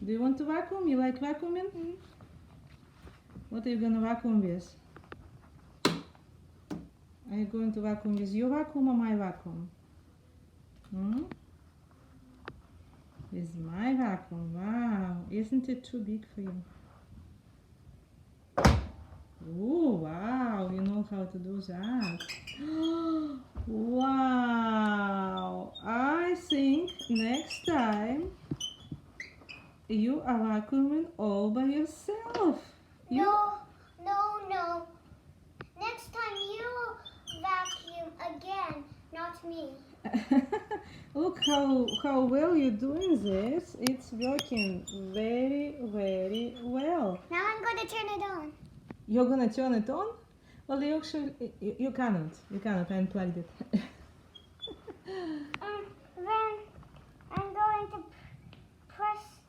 Do you want to vacuum? You like vacuuming? What are you gonna vacuum with? Are you going to vacuum with your vacuum or my vacuum? With my vacuum. Wow, isn't it too big for you? Oh, wow, you know how to do that. Wow, I think next time you are vacuuming all by yourself. No. Next time you vacuum again, not me. Look how well you're doing this. It's working very, very well. Now I'm going to turn it on. You're gonna turn it on? Well, you cannot. You cannot. I unplugged it. Then I'm going to press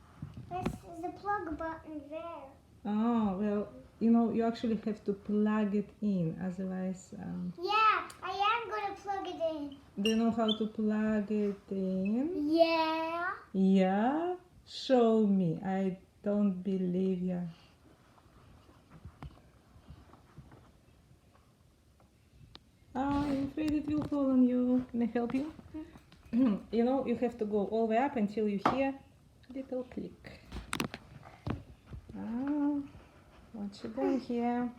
the plug button there. Oh, well, you actually have to plug it in, otherwise. Yeah, I am going to plug it in. Do you know how to plug it in? Yeah. Yeah? Show me. I don't believe you. I'm afraid it will fall on you. Can I help you? You have to go all the way up until you hear a little click. What you doing here?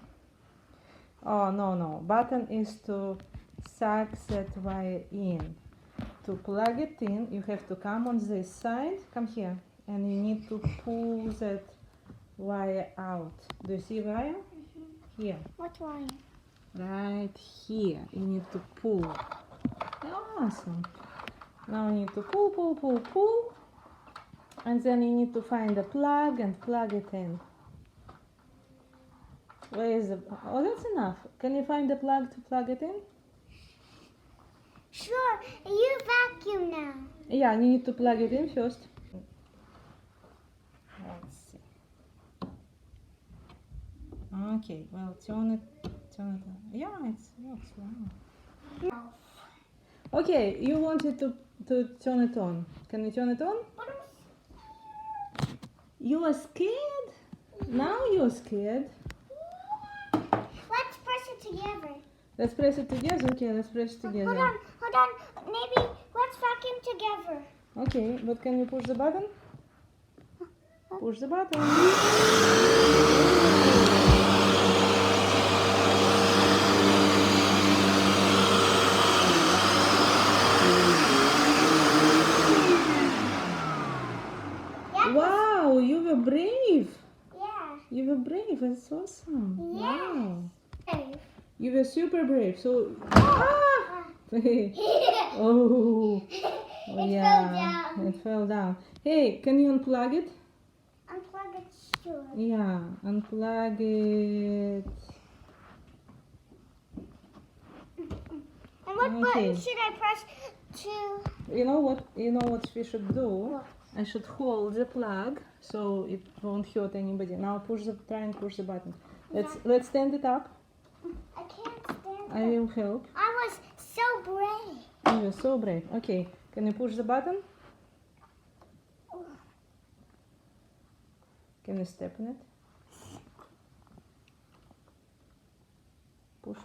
Oh, no. Button is to suck that wire in. To plug it in, you have to come on this side. Come here. And you need to pull that wire out. Do you see wire? Here. What wire? Right here. You need to pull. Awesome. Now you need to pull. And then you need to find a plug and plug it in. Where is the... Oh, that's enough. Can you find the plug to plug it in? Sure. You vacuum now. Yeah, you need to plug it in first. Let's see. Okay, well, turn it on. Yeah, it works. Wow. Okay, you wanted to turn it on. Can you turn it on? You are scared? Now you're scared. Let's press it together. Let's press it together. Okay, let's press it together. Hold on. Maybe let's vacuum together. Okay, but can you push the button? Push the button. Wow, you were brave. Yeah. You were brave. That's awesome. Yes. Wow. Hey. You were super brave. So. It Oh. fell down. It fell down. Hey, can you unplug it? Unplug it, sure. Yeah, unplug it. And what Okay. button should I press to? You know what we should do? What? I should hold the plug so it won't hurt anybody. Now try and push the button. Let's stand it up. I can't stand I it. will help. I was so brave. You were so brave. Okay, can you push the button? Can you step on it? Push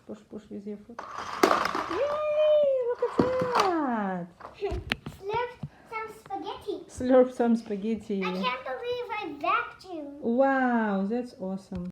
with your foot. Yay! Look at that! Slurp some spaghetti. Slurp some spaghetti. I can't believe I vacuumed. Wow, that's awesome.